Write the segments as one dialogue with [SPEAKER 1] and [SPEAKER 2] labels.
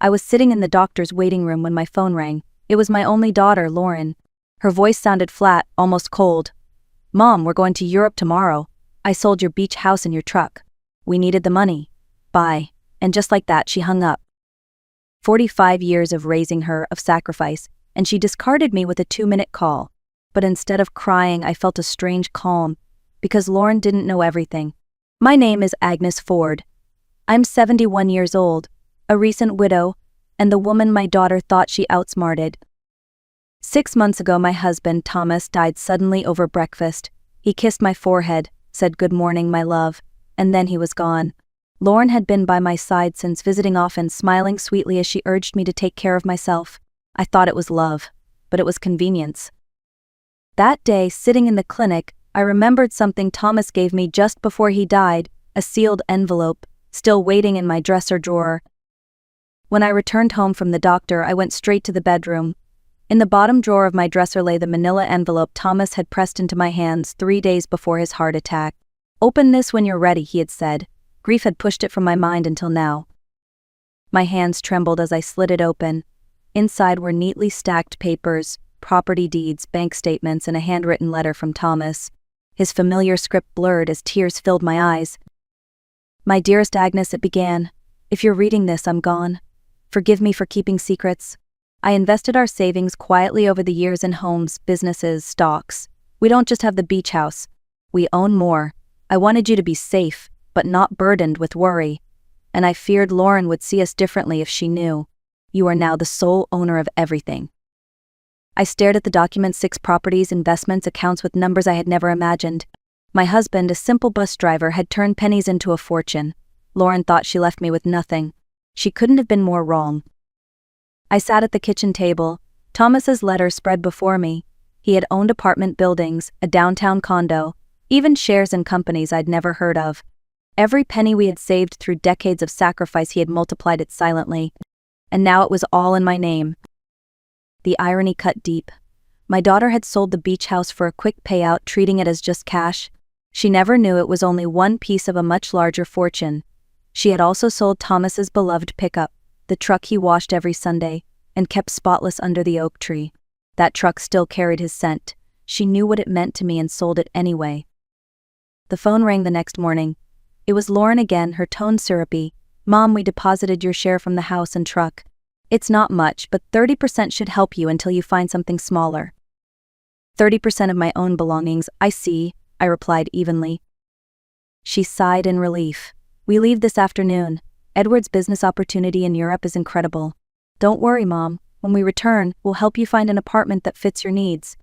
[SPEAKER 1] I was sitting in the doctor's waiting room when my phone rang. It was my only daughter, Lauren. Her voice sounded flat, almost cold. "Mom, we're going to Europe tomorrow. I sold your beach house and your truck. We needed the money. Bye." And just like that, she hung up. 45 years of raising her, of sacrifice, and she discarded me with a 2-minute call. But instead of crying, I felt a strange calm, because Lauren didn't know everything. My name is Agnes Ford. I'm 71 years old, a recent widow, and the woman my daughter thought she outsmarted. 6 months ago, my husband, Thomas, died suddenly over breakfast. He kissed my forehead, said "Good morning, my love," and then he was gone. Lauren had been by my side since, visiting often, smiling sweetly as she urged me to take care of myself. I thought it was love, but it was convenience. That day, sitting in the clinic, I remembered something Thomas gave me just before he died, a sealed envelope, still waiting in my dresser drawer. When I returned home from the doctor, I went straight to the bedroom. In the bottom drawer of my dresser lay the manila envelope Thomas had pressed into my hands 3 days before his heart attack. "Open this when you're ready," he had said. Grief had pushed it from my mind until now. My hands trembled as I slid it open. Inside were neatly stacked papers, property deeds, bank statements, and a handwritten letter from Thomas. His familiar script blurred as tears filled my eyes. "My dearest Agnes," it began. "If you're reading this, I'm gone. Forgive me for keeping secrets. I invested our savings quietly over the years in homes, businesses, stocks. We don't just have the beach house. We own more. I wanted you to be safe, but not burdened with worry. And I feared Lauren would see us differently if she knew. You are now the sole owner of everything." I stared at the document, 6 properties, investments, accounts with numbers I had never imagined. My husband, a simple bus driver, had turned pennies into a fortune. Lauren thought she left me with nothing. She couldn't have been more wrong. I sat at the kitchen table. Thomas's letter spread before me. He had owned apartment buildings, a downtown condo, even shares in companies I'd never heard of. Every penny we had saved through decades of sacrifice, he had multiplied it silently. And now it was all in my name. The irony cut deep. My daughter had sold the beach house for a quick payout, treating it as just cash. She never knew it was only one piece of a much larger fortune. She had also sold Thomas's beloved pickup, the truck he washed every Sunday, and kept spotless under the oak tree. That truck still carried his scent. She knew what it meant to me and sold it anyway. The phone rang the next morning. It was Lauren again, her tone syrupy. "Mom, we deposited your share from the house and truck. It's not much, but 30% should help you until you find something smaller." 30% of my own belongings, I see, I replied evenly. She sighed in relief. "We leave this afternoon. Edward's business opportunity in Europe is incredible. Don't worry, Mom. When we return, we'll help you find an apartment that fits your needs."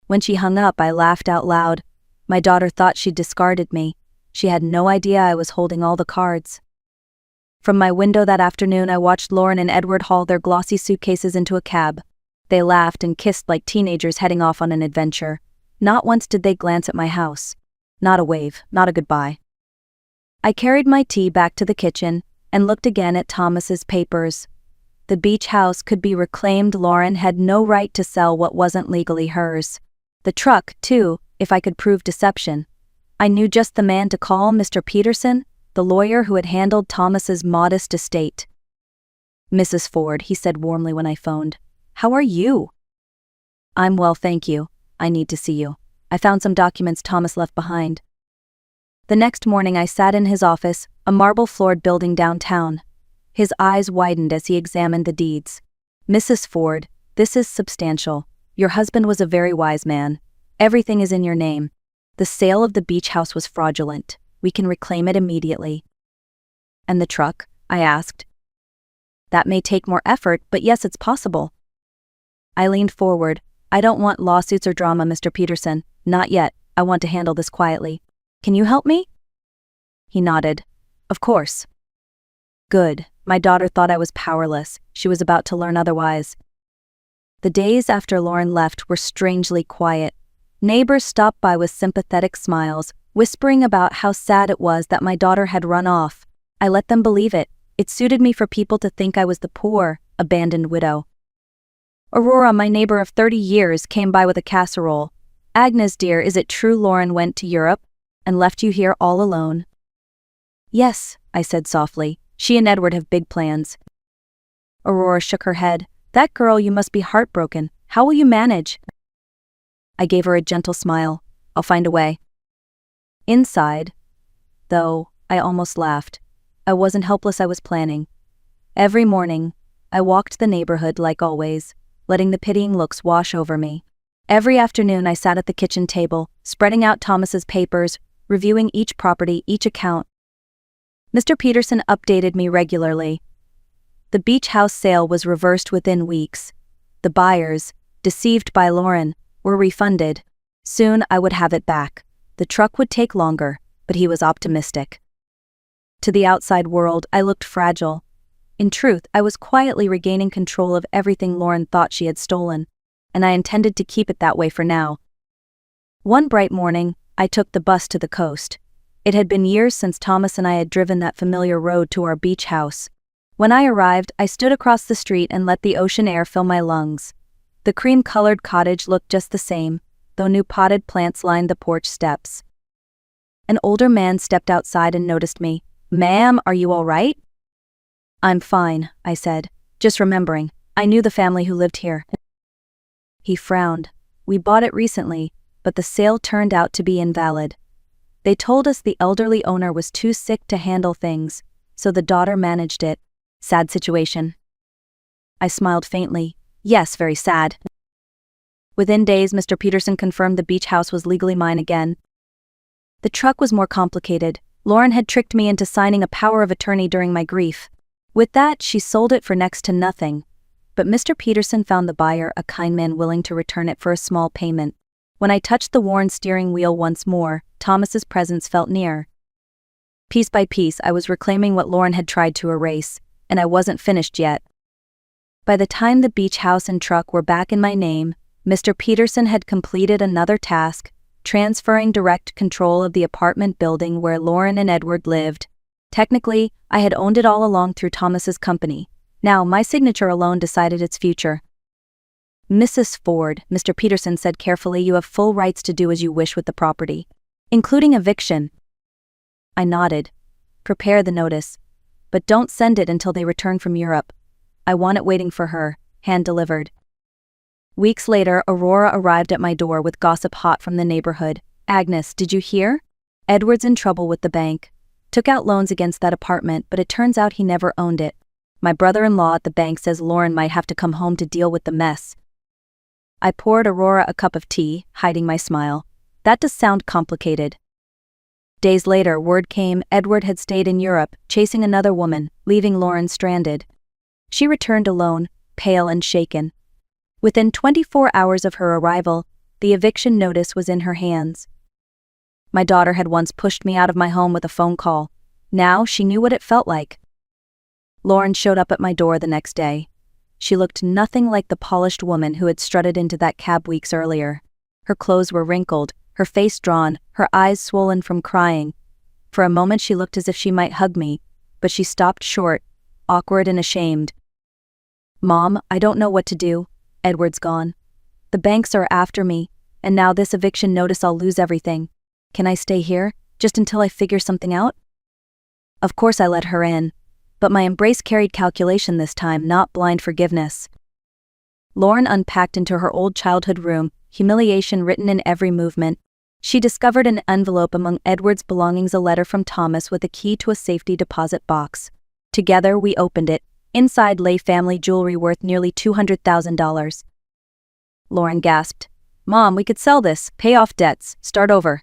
[SPEAKER 1] When she hung up, I laughed out loud. My daughter thought she'd discarded me. She had no idea I was holding all the cards. From my window that afternoon, I watched Lauren and Edward haul their glossy suitcases into a cab. They laughed and kissed like teenagers heading off on an adventure. Not once did they glance at my house. Not a wave, not a goodbye. I carried my tea back to the kitchen and looked again at Thomas's papers. The beach house could be reclaimed. Lauren had no right to sell what wasn't legally hers. The truck, too, if I could prove deception. I knew just the man to call, Mr. Peterson, the lawyer who had handled Thomas's modest estate. "Mrs. Ford," he said warmly when I phoned. "How are you?" "I'm well, thank you. I need to see you. I found some documents Thomas left behind." The next morning I sat in his office, a marble-floored building downtown. His eyes widened as he examined the deeds. "Mrs. Ford, this is substantial. Your husband was a very wise man. Everything is in your name. The sale of the beach house was fraudulent. We can reclaim it immediately." "And the truck?" I asked. "That may take more effort, but yes, it's possible." I leaned forward. "I don't want lawsuits or drama, Mr. Peterson. Not yet. I want to handle this quietly. Can you help me?" He nodded. "Of course." Good. My daughter thought I was powerless. She was about to learn otherwise. The days after Lauren left were strangely quiet. Neighbors stopped by with sympathetic smiles, whispering about how sad it was that my daughter had run off. I let them believe it. It suited me for people to think I was the poor, abandoned widow. Aurora, my neighbor of 30 years, came by with a casserole. "Agnes dear, is it true Lauren went to Europe and left you here all alone?" "Yes," I said softly. "She and Edward have big plans. Aurora shook her head. That girl, you must be heartbroken. How will you manage? I gave her a gentle smile. I'll find a way. Inside, though, I almost laughed. I wasn't helpless, I was planning. Every morning, I walked the neighborhood like always, letting the pitying looks wash over me. Every afternoon I sat at the kitchen table, spreading out Thomas's papers, reviewing each property, each account. Mr. Peterson updated me regularly. The beach house sale was reversed within weeks. The buyers, deceived by Lauren, were refunded. Soon I would have it back. The truck would take longer, but he was optimistic. To the outside world, I looked fragile. In truth, I was quietly regaining control of everything Lauren thought she had stolen, and I intended to keep it that way for now. One bright morning, I took the bus to the coast. It had been years since Thomas and I had driven that familiar road to our beach house. When I arrived, I stood across the street and let the ocean air fill my lungs. The cream-colored cottage looked just the same, though new potted plants lined the porch steps. An older man stepped outside and noticed me. "Ma'am, are you all right?" "I'm fine," I said, just remembering. I knew the family who lived here. He frowned. "We bought it recently, but the sale turned out to be invalid. They told us the elderly owner was too sick to handle things, so the daughter managed it. Sad situation." I smiled faintly. "Yes, very sad." Within days, Mr. Peterson confirmed the beach house was legally mine again. The truck was more complicated. Lauren had tricked me into signing a power of attorney during my grief. With that, she sold it for next to nothing. But Mr. Peterson found the buyer, a kind man willing to return it for a small payment. When I touched the worn steering wheel once more, Thomas's presence felt near. Piece by piece, I was reclaiming what Lauren had tried to erase, and I wasn't finished yet. By the time the beach house and truck were back in my name, Mr. Peterson had completed another task, transferring direct control of the apartment building where Lauren and Edward lived. Technically, I had owned it all along through Thomas's company. Now, my signature alone decided its future. "Mrs. Ford," Mr. Peterson said carefully, "you have full rights to do as you wish with the property, including eviction." I nodded. "Prepare the notice. But don't send it until they return from Europe. I want it waiting for her, hand-delivered." Weeks later, Aurora arrived at my door with gossip hot from the neighborhood. "Agnes, did you hear? Edward's in trouble with the bank. Took out loans against that apartment, but it turns out he never owned it. My brother-in-law at the bank says Lauren might have to come home to deal with the mess." I poured Aurora a cup of tea, hiding my smile. That does sound complicated. Days later, word came Edward had stayed in Europe, chasing another woman, leaving Lauren stranded. She returned alone, pale and shaken. Within 24 hours of her arrival, the eviction notice was in her hands. My daughter had once pushed me out of my home with a phone call. Now she knew what it felt like. Lauren showed up at my door the next day. She looked nothing like the polished woman who had strutted into that cab weeks earlier. Her clothes were wrinkled, her face drawn, her eyes swollen from crying. For a moment she looked as if she might hug me, but she stopped short, awkward and ashamed. "Mom, I don't know what to do. Edward's gone. The banks are after me, and now this eviction notice, I'll lose everything. Can I stay here, just until I figure something out?" Of course I let her in, but my embrace carried calculation this time, not blind forgiveness. Lauren unpacked into her old childhood room, humiliation written in every movement. She discovered an envelope among Edward's belongings, a letter from Thomas with a key to a safety deposit box. Together we opened it. Inside lay family jewelry worth nearly $200,000. Lauren gasped. "Mom, we could sell this, pay off debts, start over."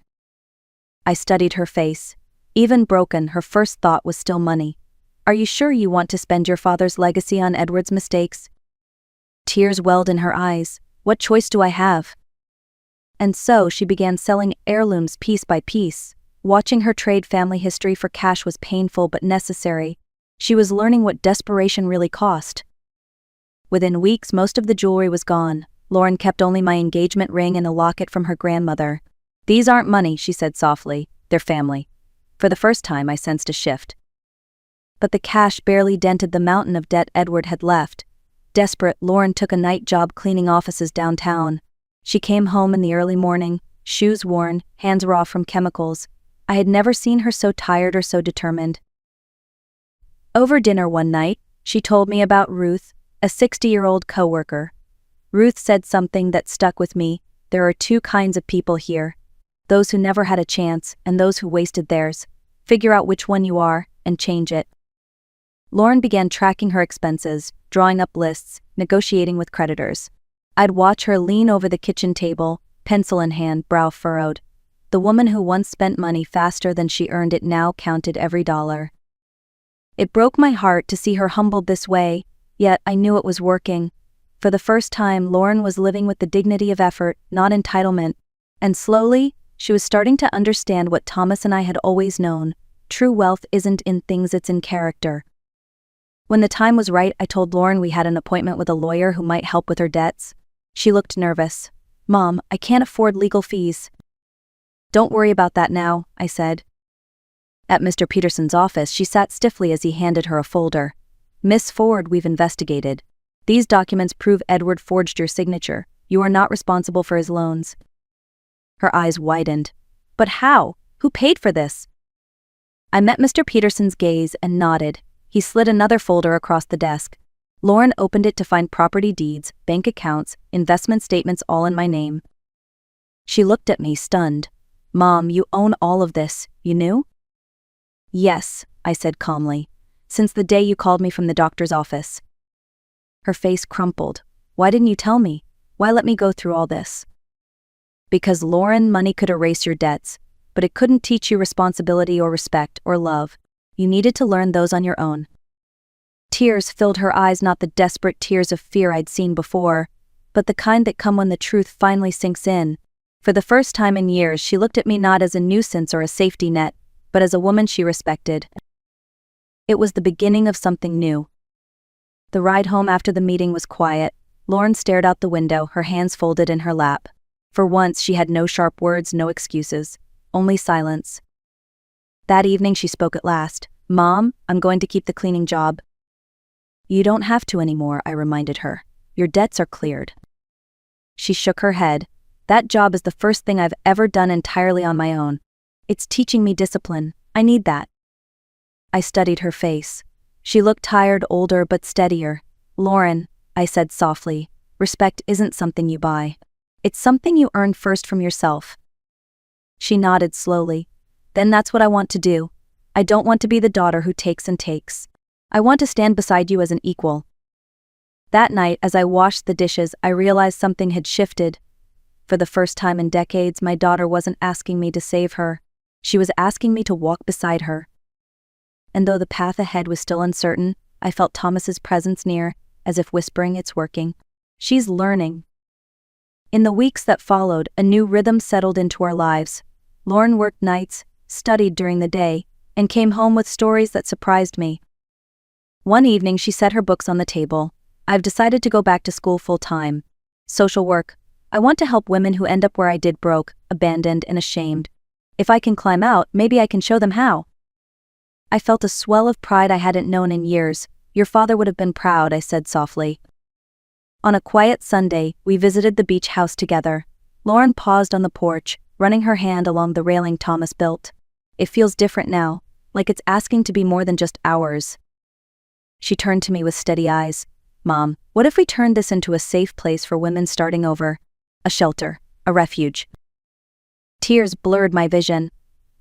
[SPEAKER 1] I studied her face. Even broken, her first thought was still money. "Are you sure you want to spend your father's legacy on Edward's mistakes?" Tears welled in her eyes. "What choice do I have?" And so she began selling heirlooms piece by piece. Watching her trade family history for cash was painful but necessary. She was learning what desperation really cost. Within weeks, most of the jewelry was gone. Lauren kept only my engagement ring and a locket from her grandmother. "These aren't money," she said softly. "They're family." For the first time, I sensed a shift. But the cash barely dented the mountain of debt Edward had left. Desperate, Lauren took a night job cleaning offices downtown. She came home in the early morning, shoes worn, hands raw from chemicals. I had never seen her so tired or so determined. Over dinner one night, she told me about Ruth, a 60-year-old coworker. Ruth said something that stuck with me. There are two kinds of people here. Those who never had a chance and those who wasted theirs. Figure out which one you are and change it. Lauren began tracking her expenses, drawing up lists, negotiating with creditors. I'd watch her lean over the kitchen table, pencil in hand, brow furrowed. The woman who once spent money faster than she earned it now counted every dollar. It broke my heart to see her humbled this way, yet I knew it was working. For the first time, Lauren was living with the dignity of effort, not entitlement. And slowly, she was starting to understand what Thomas and I had always known. True wealth isn't in things, it's in character. When the time was right, I told Lauren we had an appointment with a lawyer who might help with her debts. She looked nervous. "Mom, I can't afford legal fees." "Don't worry about that now," I said. At Mr. Peterson's office, she sat stiffly as he handed her a folder. "Miss Ford, we've investigated. These documents prove Edward forged your signature. You are not responsible for his loans." Her eyes widened. "But how? Who paid for this?" I met Mr. Peterson's gaze and nodded. He slid another folder across the desk. Lauren opened it to find property deeds, bank accounts, investment statements all in my name. She looked at me, stunned. "Mom, you own all of this, you knew?" "Yes," I said calmly. "Since the day you called me from the doctor's office." Her face crumpled. "Why didn't you tell me? Why let me go through all this?" "Because, Lauren, money could erase your debts, but it couldn't teach you responsibility or respect or love. You needed to learn those on your own." Tears filled her eyes, not the desperate tears of fear I'd seen before, but the kind that come when the truth finally sinks in. For the first time in years, she looked at me not as a nuisance or a safety net, but as a woman she respected. It was the beginning of something new. The ride home after the meeting was quiet. Lauren stared out the window, her hands folded in her lap. For once, she had no sharp words, no excuses, only silence. That evening she spoke at last. "Mom, I'm going to keep the cleaning job." "You don't have to anymore," I reminded her. "Your debts are cleared." She shook her head. "That job is the first thing I've ever done entirely on my own. It's teaching me discipline. I need that." I studied her face. She looked tired, older, but steadier. "Lauren," I said softly, "respect isn't something you buy. It's something you earn first from yourself." She nodded slowly. "Then that's what I want to do. I don't want to be the daughter who takes and takes. I want to stand beside you as an equal." That night, as I washed the dishes, I realized something had shifted. For the first time in decades, my daughter wasn't asking me to save her. She was asking me to walk beside her. And though the path ahead was still uncertain, I felt Thomas's presence near, as if whispering, "It's working. She's learning." In the weeks that followed, a new rhythm settled into our lives. Lauren worked nights, studied during the day, and came home with stories that surprised me. One evening, she set her books on the table. "I've decided to go back to school full-time. Social work. I want to help women who end up where I did, broke, abandoned, and ashamed. If I can climb out, maybe I can show them how." I felt a swell of pride I hadn't known in years. "Your father would have been proud," I said softly. On a quiet Sunday, we visited the beach house together. Lauren paused on the porch, running her hand along the railing Thomas built. "It feels different now, like it's asking to be more than just ours." She turned to me with steady eyes. "Mom, what if we turned this into a safe place for women starting over? A shelter, a refuge." Tears blurred my vision.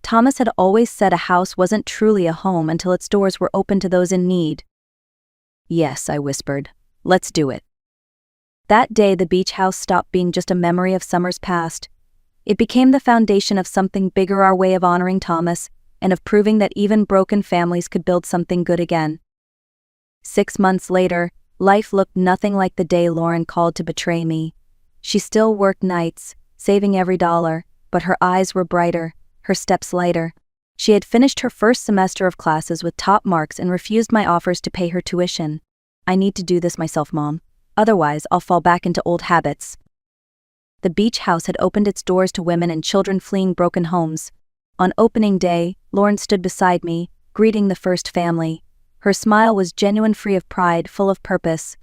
[SPEAKER 1] Thomas had always said a house wasn't truly a home until its doors were open to those in need. "Yes," I whispered. "Let's do it." That day, the beach house stopped being just a memory of summers past. It became the foundation of something bigger, our way of honoring Thomas, and of proving that even broken families could build something good again. 6 months later, life looked nothing like the day Lauren called to betray me. She still worked nights, saving every dollar, but her eyes were brighter, her steps lighter. She had finished her first semester of classes with top marks and refused my offers to pay her tuition. "I need to do this myself, Mom. Otherwise, I'll fall back into old habits." The beach house had opened its doors to women and children fleeing broken homes. On opening day, Lauren stood beside me, greeting the first family. Her smile was genuine, free of pride, full of purpose.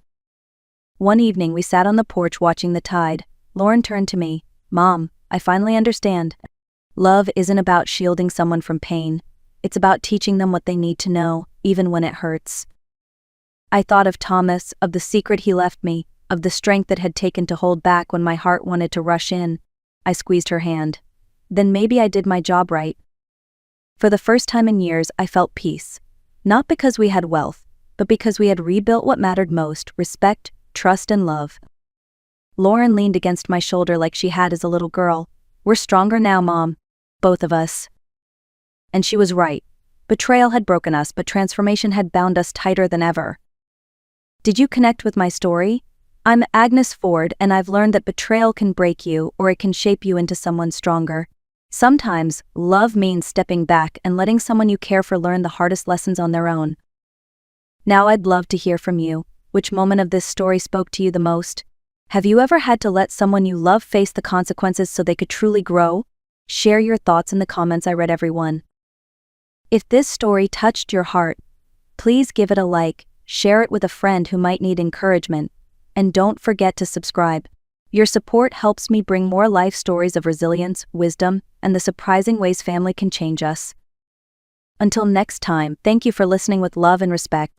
[SPEAKER 1] One evening, we sat on the porch watching the tide. Lauren turned to me. "Mom, I finally understand. Love isn't about shielding someone from pain. It's about teaching them what they need to know, even when it hurts." I thought of Thomas, of the secret he left me, of the strength it had taken to hold back when my heart wanted to rush in. I squeezed her hand. Then maybe I did my job right. For the first time in years, I felt peace. Not because we had wealth, but because we had rebuilt what mattered most: respect, trust, and love. Lauren leaned against my shoulder like she had as a little girl. We're stronger now, Mom. Both of us. And she was right. Betrayal had broken us, but transformation had bound us tighter than ever. Did you connect with my story? I'm Agnes Ford, and I've learned that betrayal can break you, or it can shape you into someone stronger. Sometimes, love means stepping back and letting someone you care for learn the hardest lessons on their own. Now I'd love to hear from you. Which moment of this story spoke to you the most? Have you ever had to let someone you love face the consequences so they could truly grow? Share your thoughts in the comments. I read every one. If this story touched your heart, please give it a like, share it with a friend who might need encouragement, and don't forget to subscribe. Your support helps me bring more life stories of resilience, wisdom, and the surprising ways family can change us. Until next time, thank you for listening with love and respect.